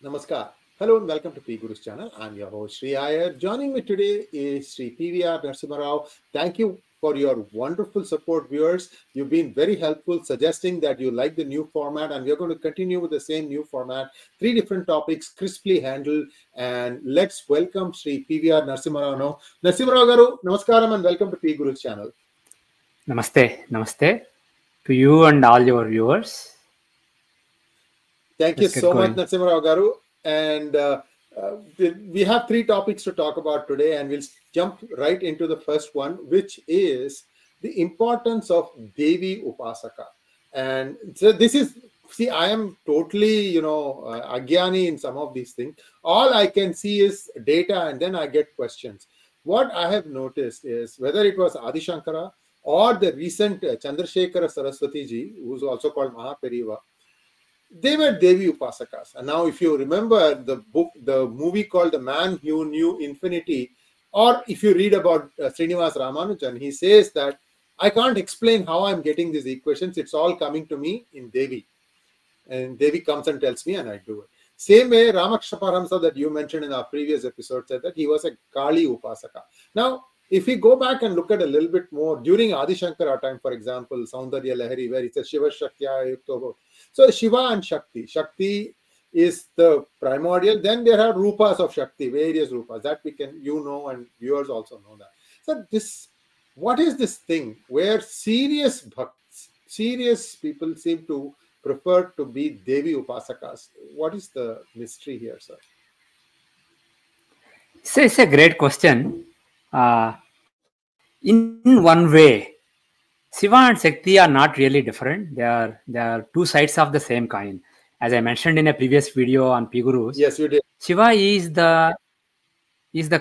Namaskar. Hello and welcome to PGurus channel. I'm your host Sree Iyer. Joining me today is Sri PVR Narasimha Rao. Thank you for your wonderful support, viewers. You've been very helpful, suggesting that you like the new format, and we're going to continue with the same new format. 3 different topics, crisply handled, and let's welcome Sri PVR Narasimha Rao now. Narasimha Rao garu, namaskaram and welcome to PGurus channel. Namaste, namaste to you and all your viewers. Thank you so much, Narasimha Rao garu. And we have 3 topics to talk about today, and we'll jump right into the first one, which is the importance of Devi Upasaka. And so this is, see, I am totally, agyani in some of these things. All I can see is data, and then I get questions. What I have noticed is whether it was Adi Shankara or the recent Chandrasekhara Saraswati ji, who's also called Mahaperiva, they were Devi Upasakas. And now if you remember the movie called The Man Who Knew Infinity, or if you read about Srinivas Ramanujan, he says that I can't explain how I'm getting these equations. It's all coming to me in Devi. And Devi comes and tells me and I do it. Same way, Ramakrishna Paramahamsa that you mentioned in our previous episode said that he was a Kali Upasaka. Now, if we go back and look at a little bit more, during Adi Shankara time, for example, 𝗤𝙪 𝗪𝙁, where it says Shiva Shaktya Yukto. So Shiva and Shakti. Shakti is the primordial. Then there are rupas of Shakti, various rupas that we can, and viewers also know that. So what is this thing where serious bhakts, serious people seem to prefer to be Devi Upasakas? What is the mystery here, sir? So it's a great question. In one way, Shiva and Shakti are not really different. They are 2 sides of the same coin. As I mentioned in a previous video on PGurus, yes, you did. Shiva is the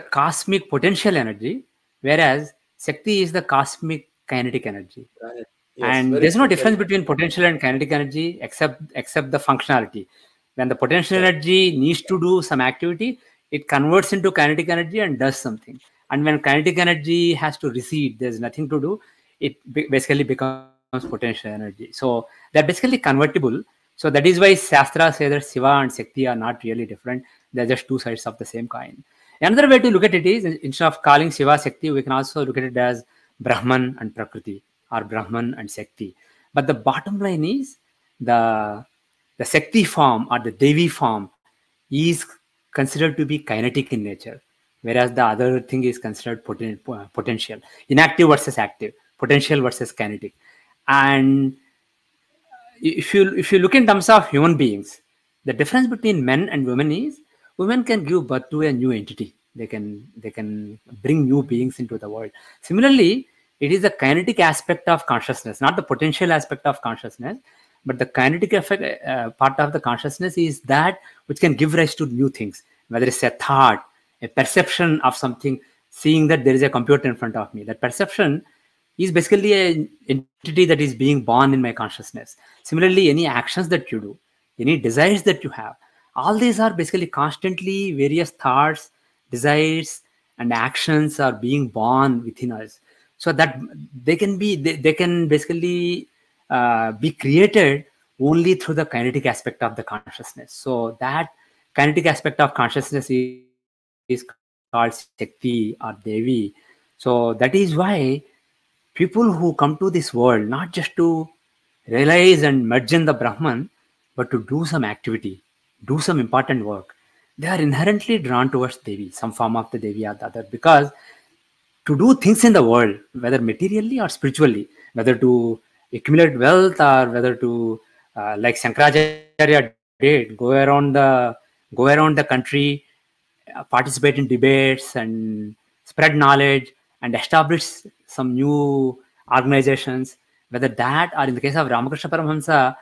cosmic potential energy, whereas Shakti is the cosmic kinetic energy. Right. Yes, and there's no difference between potential and kinetic energy except the functionality. When the potential energy needs to do some activity, it converts into kinetic energy and does something. And when kinetic energy has to recede, there's nothing to do. It basically becomes potential energy. So they're basically convertible. So that is why Shastra says that Shiva and Shakti are not really different. They're just 2 sides of the same coin. Another way to look at it is, instead of calling Shiva Shakti, we can also look at it as Brahman and Prakriti, or Brahman and Shakti. But the bottom line is the Shakti form or the Devi form is considered to be kinetic in nature, whereas the other thing is considered potential, inactive versus active, potential versus kinetic. And if you look in terms of human beings, the difference between men and women is women can give birth to a new entity. They can bring new beings into the world. Similarly, it is the kinetic aspect of consciousness, not the potential aspect of consciousness, but the kinetic part of the consciousness is that which can give rise to new things, whether it's a thought, a perception of something, seeing that there is a computer in front of me. That perception is basically an entity that is being born in my consciousness. Similarly, any actions that you do, any desires that you have, all these are basically constantly various thoughts, desires, and actions are being born within us. So that they can basically be created only through the kinetic aspect of the consciousness. So that kinetic aspect of consciousness is called Shakti or Devi. So that is why people who come to this world, not just to realize and merge in the Brahman, but to do some activity, do some important work, they are inherently drawn towards Devi, some form of the Devi or the other, because to do things in the world, whether materially or spiritually, whether to accumulate wealth or whether to, like Shankaracharya did, go around the country, participate in debates and spread knowledge and establish some new organizations, whether that or in the case of Ramakrishna Paramahamsa,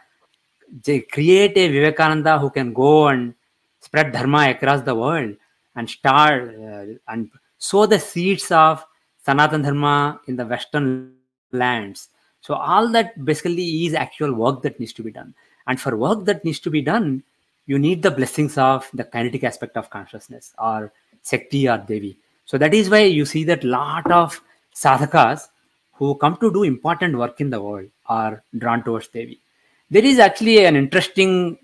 they create a Vivekananda who can go and spread dharma across the world and start and sow the seeds of Sanatan Dharma in the Western lands. So all that basically is actual work that needs to be done. And for work that needs to be done, you need the blessings of the kinetic aspect of consciousness or Shakti or Devi. So that is why you see that lot of sadhakas who come to do important work in the world are drawn towards Devi. There is actually an interesting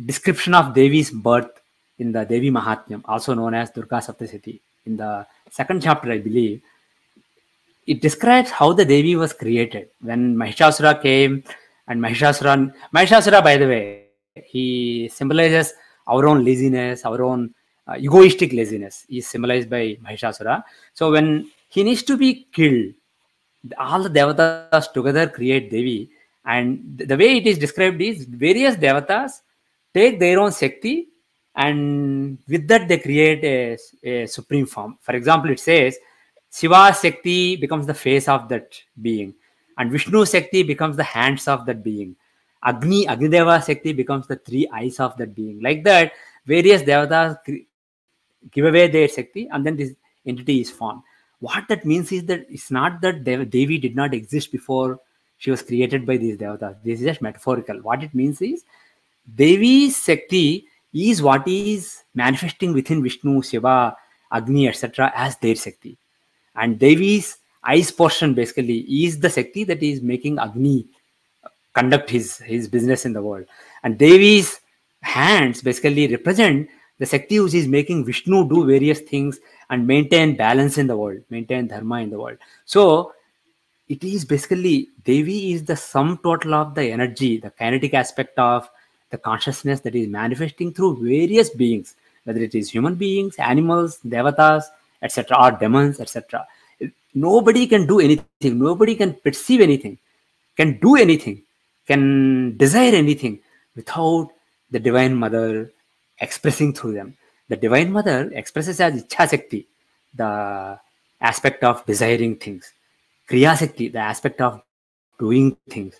description of Devi's birth in the Devi Mahatmyam, also known as Durga Saptasati, in the second chapter, I believe, it describes how the Devi was created. When Mahishasura came, and Mahishasura, by the way, he symbolizes our own laziness, our own egoistic laziness is symbolized by Mahishasura. So when he needs to be killed, all the devatas together create Devi. And the way it is described is various devatas take their own Shakti, and with that they create a supreme form. For example, it says Shiva's Shakti becomes the face of that being, and Vishnu's Shakti becomes the hands of that being. Agnideva Shakti becomes the three eyes of that being. Like that, various devatas give away their Shakti, and then this entity is formed. What that means is that it's not that Devi did not exist before she was created by these devatas. This is just metaphorical. What it means is Devi's Shakti is what is manifesting within Vishnu, Shiva, Agni, etc. as their Shakti. And Devi's eyes portion basically is the Shakti that is making Agni conduct his business in the world. And Devi's hands basically represent the Shakti which is making Vishnu do various things and maintain balance in the world, maintain dharma in the world. So it is basically, Devi is the sum total of the energy, the kinetic aspect of the consciousness that is manifesting through various beings, whether it is human beings, animals, devatas, etc., or demons, etc. Nobody can do anything. Nobody can perceive anything, can do anything, can desire anything without the Divine Mother expressing through them. The Divine Mother expresses as 𝗤𝙧𝙤𝙀, the aspect of desiring things, �criya-Shakti, the aspect of doing things,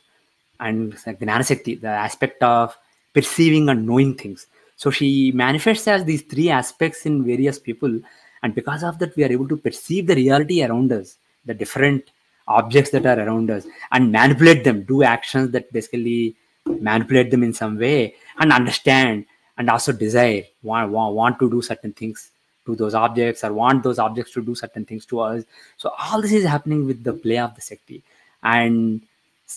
and ಜ್ಞಾನ-Shakti, the aspect of perceiving and knowing things. So she manifests as these three aspects in various people, and because of that we are able to perceive the reality around us, the different objects that are around us, and manipulate them, do actions that basically manipulate them in some way, and understand, and also desire, want to do certain things to those objects, or want those objects to do certain things to us. So all this is happening with the play of the Shakti. And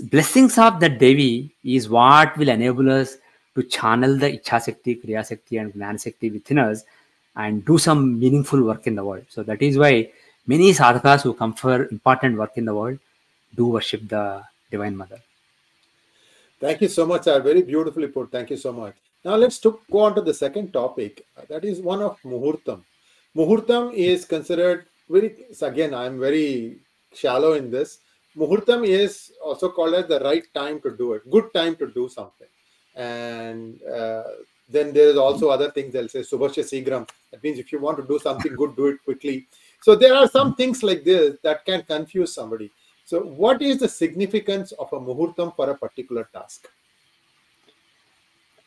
blessings of that Devi is what will enable us to channel the 𝗤𝙧𝙤𝙀, �criya-Shakti, and ಜ್ಞಾನ-Shakti within us and do some meaningful work in the world. So that is why many sadhakas who come for important work in the world do worship the Divine Mother. Thank you so much, sir. Very beautifully put. Thank you so much. Now let's go on to the second topic. That is one of Muhurtam. Muhurtam is considered again, I'm very shallow in this. Muhurtam is also called as the right time to do it, good time to do something. And then there is also other things they'll say, 𝗒𝙗𝑆 𝑠heeghram. That means if you want to do something good, do it quickly. So there are some things like this that can confuse somebody. So what is the significance of a Muhurtam for a particular task?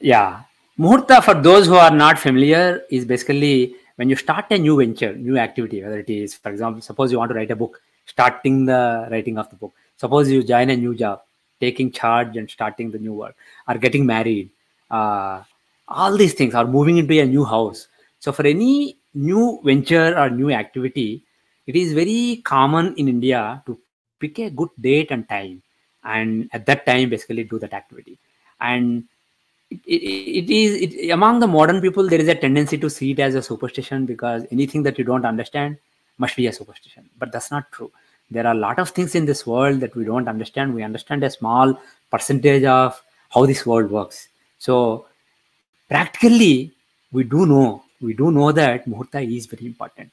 Yeah. Muhurta, for those who are not familiar, is basically when you start a new venture, new activity, whether it is, for example, suppose you want to write a book, starting the writing of the book. Suppose you join a new job, taking charge and starting the new work, or getting married, all these things, or moving into a new house. So for any new venture or new activity, it is very common in India to pick a good date and time, and at that time basically do that activity. And among the modern people, there is a tendency to see it as a superstition, because anything that you don't understand must be a superstition. But that's not true. There are a lot of things in this world that we don't understand. We understand a small percentage of how this world works. So practically, we do know that Muhurta is very important.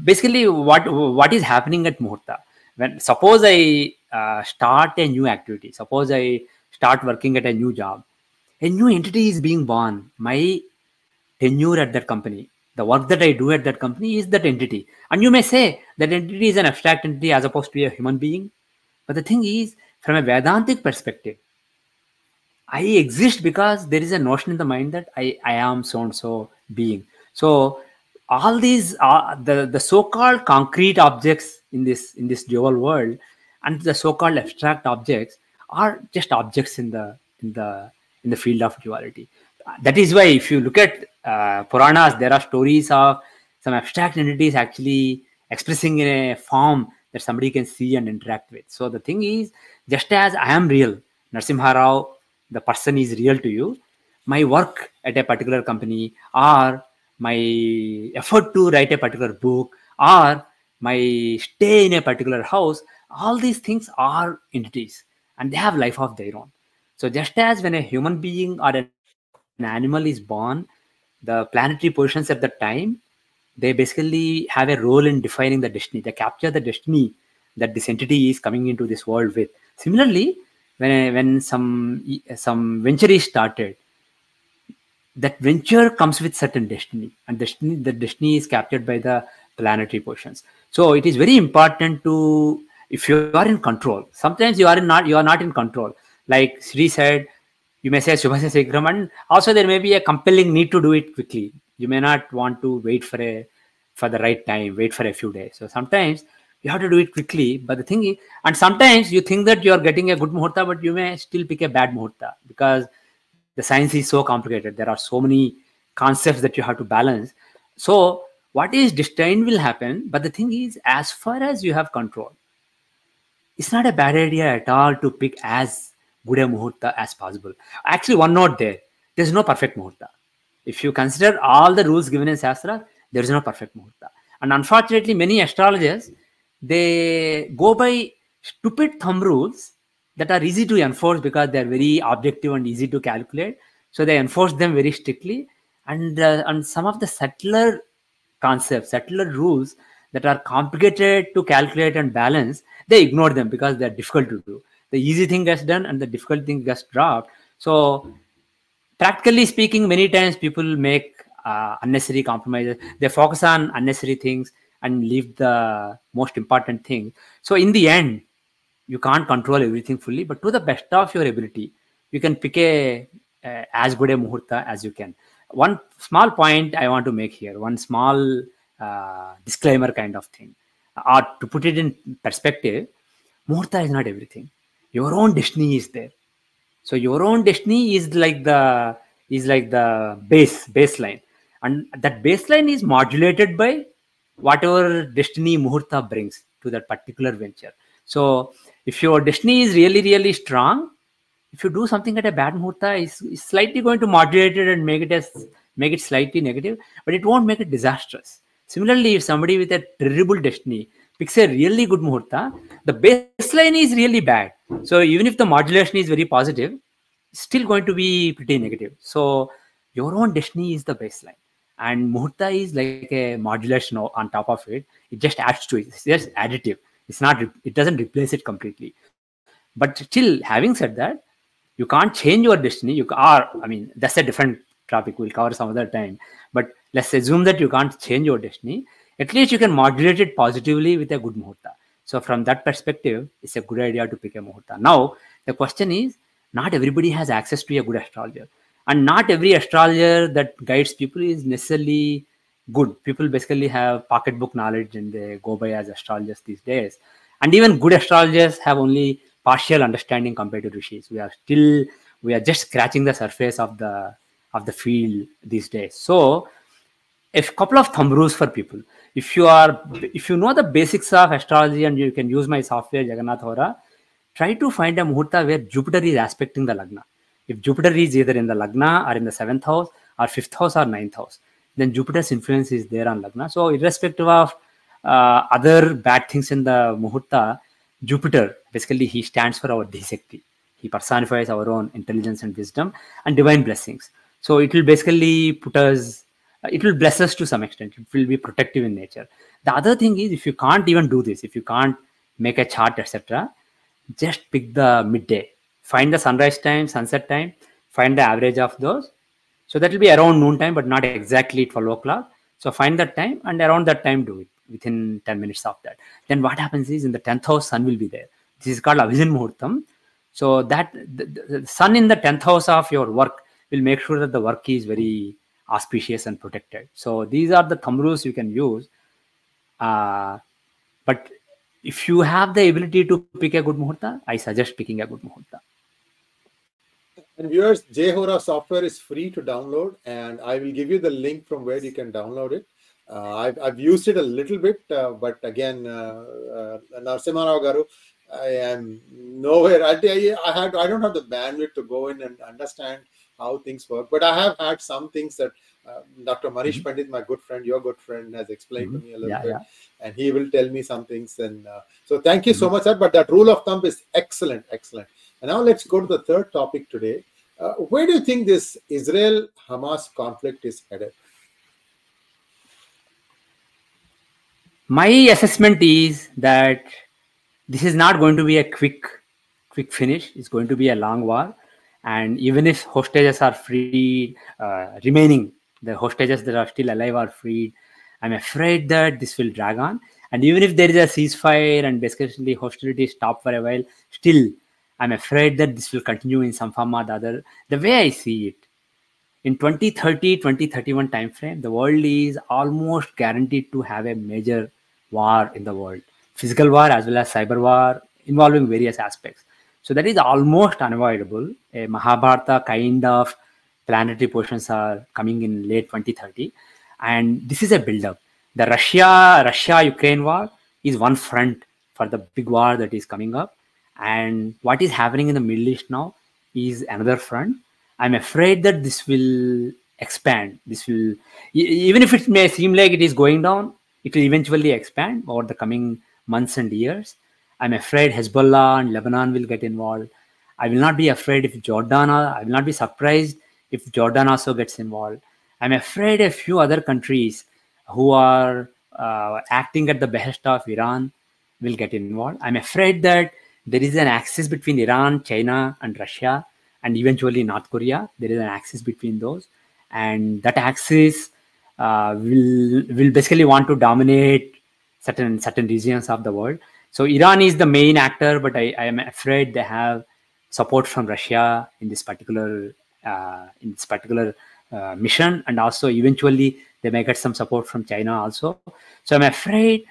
Basically, what is happening at Muhurta? When suppose I start a new activity, suppose I start working at a new job, a new entity is being born. My tenure at that company, the work that I do at that company is that entity. And you may say that entity is an abstract entity as opposed to a human being. But the thing is, from a Vedantic perspective, I exist because there is a notion in the mind that I am so-and-so being. So all these are the so-called concrete objects in this dual world, and the so-called abstract objects are just objects in the field of duality. That is why if you look at Puranas, there are stories of some abstract entities actually expressing in a form that somebody can see and interact with. So the thing is, just as I am real, Narasimha Rao, the person is real to you, my work at a particular company, or my effort to write a particular book, or my stay in a particular house, all these things are entities and they have life of their own. So just as when a human being or an animal is born, the planetary positions at the time, they basically have a role in defining the destiny. They capture the destiny that this entity is coming into this world with. Similarly, when some venture is started, that venture comes with certain destiny, and the destiny is captured by the planetary portions. So it is very important to, if you are in control, sometimes you are not in control. Like Sri said, you may say Shubhasya Sigram, and also there may be a compelling need to do it quickly. You may not want to wait for the right time, wait for a few days. So sometimes you have to do it quickly. But the thing is, and sometimes you think that you are getting a good muhurta, but you may still pick a bad muhurta because the science is so complicated. There are so many concepts that you have to balance. So what is destined will happen. But the thing is, as far as you have control, it's not a bad idea at all to pick as good a muhurta as possible. Actually, one note there. There's no perfect muhurta. If you consider all the rules given in Shastra, there is no perfect muhurta. And unfortunately, many astrologers, they go by stupid thumb rules that are easy to enforce because they are very objective and easy to calculate. So they enforce them very strictly. And some of the subtler concepts, subtler rules that are complicated to calculate and balance, they ignore them because they're difficult to do. The easy thing gets done and the difficult thing gets dropped. So practically speaking, many times people make unnecessary compromises. They focus on unnecessary things and leave the most important thing. So in the end, you can't control everything fully, but to the best of your ability, you can pick as good a muhurta as you can. One small point I want to make here, one small disclaimer kind of thing, or to put it in perspective, muhurta is not everything. Your own destiny is there. So your own destiny is like the baseline, and that baseline is modulated by whatever destiny muhurta brings to that particular venture. So if your destiny is really, really strong, if you do something at a bad muhurta, is slightly going to modulate it and make it slightly negative, but it won't make it disastrous. Similarly, if somebody with a terrible destiny picks a really good muhurta, the baseline is really bad. So even if the modulation is very positive, it's still going to be pretty negative. So your own destiny is the baseline, and muhurta is like a modulation on top of it. It just adds to it. It's just additive. It doesn't replace it completely. But still, having said that, you can't change your destiny. That's a different topic. We'll cover some other time. But let's assume that you can't change your destiny. At least you can modulate it positively with a good muhurta. So from that perspective, it's a good idea to pick a muhurta. Now, the question is, not everybody has access to a good astrologer. And not every astrologer that guides people is necessarily good. People basically have pocketbook knowledge and they go by as astrologers these days. And even good astrologers have only partial understanding compared to rishis. We are just scratching the surface of the field these days. So a couple of thumb rules for people. If you know the basics of astrology and you can use my software 𝙤𝙬𝙤𝘀, try to find a muhurta where Jupiter is aspecting the lagna. If Jupiter is either in the lagna or in the 7th house or 5th house or 9th house, then Jupiter's influence is there on lagna. So irrespective of other bad things in the muhurta, Jupiter, basically he stands for our 𝙒𝙧𝙤𝙀. He personifies our own intelligence and wisdom and divine blessings. So it will basically it will bless us to some extent. It will be protective in nature. The other thing is, if you can't even do this, if you can't make a chart, etc., just pick the midday. Find the sunrise time, sunset time, find the average of those. So that will be around noon time, but not exactly 12 o'clock. So find that time, and around that time do it within 10 minutes of that. Then what happens is, in the 10th house, sun will be there. This is called Abhijit Muhurtam. So that the sun in the 10th house of your work will make sure that the work is very auspicious and protected. So these are the thumb rules you can use. But if you have the ability to pick a good muhurta, I suggest picking a good muhurta. And viewers, 𝗤𝙗𝙗 software is free to download, and I will give you the link from where you can download it. I've used it a little bit, but again, Narasimha garu, I am nowhere. I don't have the bandwidth to go in and understand how things work. But I have had some things that Dr. Manish Pandit, my good friend, your good friend, has explained to me a little bit, and he will tell me some things. And so thank you so much, sir. But that rule of thumb is excellent, excellent. And now let's go to the third topic today. Where do you think this Israel-Hamas conflict is headed? My assessment is that this is not going to be a quick finish. It's going to be a long war. And even if hostages are freed, remaining, the hostages that are still alive are freed, I'm afraid that this will drag on. And even if there is a ceasefire and basically hostilities stop for a while, still, I'm afraid that this will continue in some form or the other. The way I see it, in 2030, 2031 timeframe, the world is almost guaranteed to have a major war in the world. Physical war as well as cyber war involving various aspects. So that is almost unavoidable. A Mahabharata kind of planetary positions are coming in late 2030. And this is a build-up. The Russia-Ukraine war is one front for the big war that is coming up. And what is happening in the Middle East now is another front. I'm afraid that this will expand. This will, even if it may seem like it is going down, it will eventually expand over the coming months and years. I'm afraid Hezbollah and Lebanon will get involved. I will not be afraid if Jordan, I will not be surprised if Jordan also gets involved. I'm afraid a few other countries who are acting at the behest of Iran will get involved. I'm afraid that there is an axis between Iran, China, and Russia, and eventually North Korea. There is an axis between those, and that axis will basically want to dominate certain regions of the world. So Iran is the main actor, but I am afraid they have support from Russia in this particular mission, and also eventually they may get some support from China also. So I'm afraid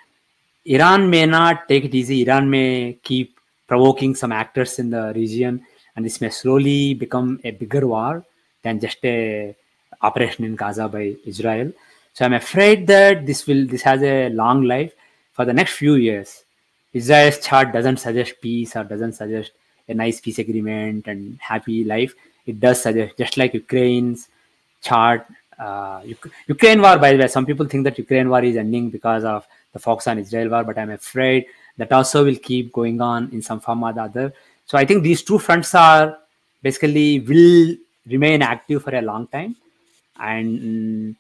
Iran may not take it easy. Iran may keep provoking some actors in the region, and this may slowly become a bigger war than just a operation in Gaza by Israel. So I'm afraid that this has a long life. For the next few years, Israel's chart doesn't suggest peace or doesn't suggest a nice peace agreement and happy life. It does suggest, just like Ukraine's chart, Ukraine war, by the way, some people think that Ukraine war is ending because of the focus on Israel war, but I'm afraid that also will keep going on in some form or the other. So I think these two fronts are basically will remain active for a long time. And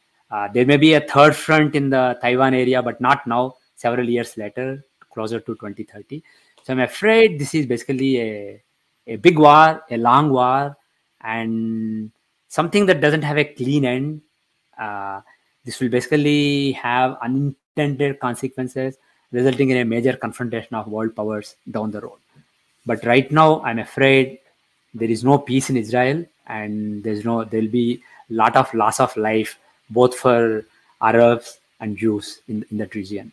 there may be a third front in the Taiwan area, but not now, several years later, closer to 2030. So I'm afraid this is basically a big war, a long war, and something that doesn't have a clean end. This will basically have unintended consequences, resulting in a major confrontation of world powers down the road. But right now, I'm afraid there is no peace in Israel, and there'll be a lot of loss of life, both for Arabs and Jews in that region.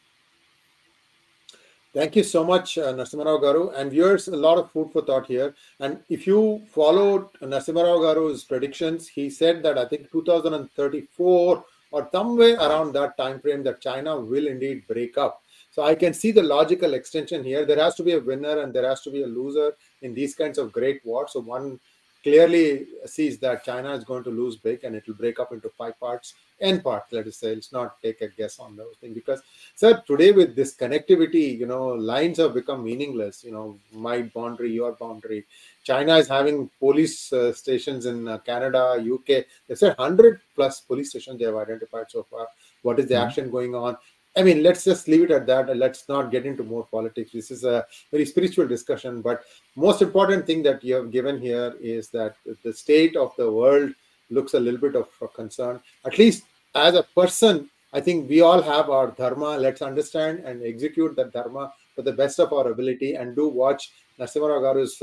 Thank you so much, Narasimha Rao Garu. And viewers, a lot of food for thought here. And if you followed Narasimha Rao Garu's predictions, he said that I think 2034 or somewhere around that time frame that China will indeed break up. So I can see the logical extension here. There has to be a winner and there has to be a loser in these kinds of great wars. So one clearly sees that China is going to lose big and it will break up into 5 parts. N part, let us say. Let's not take a guess on those things, because, sir, today with this connectivity, lines have become meaningless. My boundary, your boundary. China is having police stations in Canada, UK. They said 100+ police stations they have identified so far. What is the action going on? I mean, let's just leave it at that, and let's not get into more politics. This is a very spiritual discussion, but most important thing that you have given here is that the state of the world looks a little bit of a concern. At least as a person, I think we all have our dharma. Let's understand and execute that dharma to the best of our ability, and do watch Narasimha Rao Garu's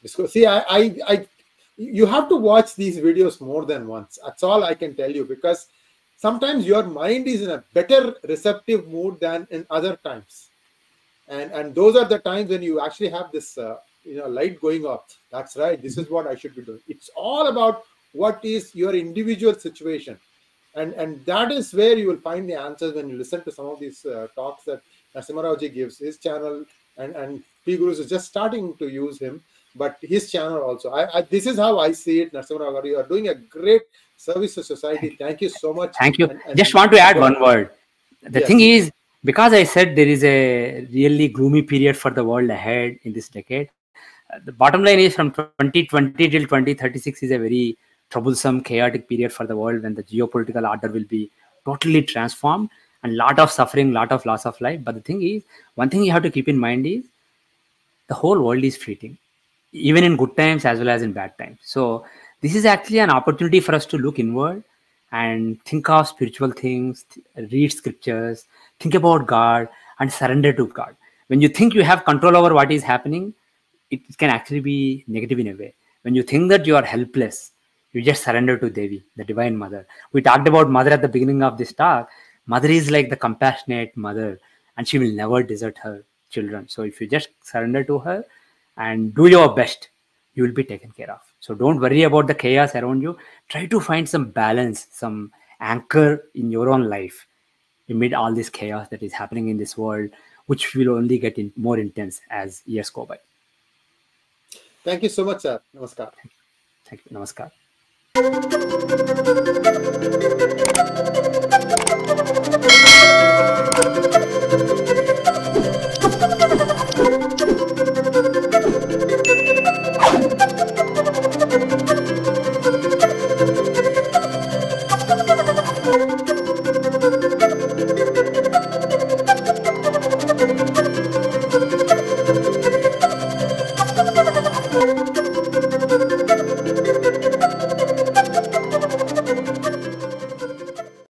discourse. See, you have to watch these videos more than once. That's all I can tell you, because sometimes your mind is in a better receptive mood than in other times. And those are the times when you actually have this light going up. That's right. This is what I should be doing. It's all about what is your individual situation. And that is where you will find the answers when you listen to some of these talks that Narasimha Rao ji gives. His channel and PGurus is just starting to use him. but his channel also. This is how I see it, Narasimha. You are doing a great service to society. Thank you so much. Thank you. Just want to add one word. The Yes. thing is, because I said there is a really gloomy period for the world ahead in this decade, the bottom line is from 2020 till 2036 is a very troublesome, chaotic period for the world, when the geopolitical order will be totally transformed and lot of suffering, lot of loss of life. But the thing is, one thing you have to keep in mind is the whole world is fleeting, even in good times as well as in bad times. So this is actually an opportunity for us to look inward and think of spiritual things, read scriptures, think about God and surrender to God. When you think you have control over what is happening, it can actually be negative in a way. When you think that you are helpless, you just surrender to Devi, the Divine Mother. We talked about Mother at the beginning of this talk. Mother is like the compassionate mother, and she will never desert her children. So if you just surrender to her and do your best, you will be taken care of. So don't worry about the chaos around you. Try to find some balance, some anchor in your own life amid all this chaos that is happening in this world, which will only get more intense as years go by. Thank you so much, sir. Namaskar. Thank you. Namaskar.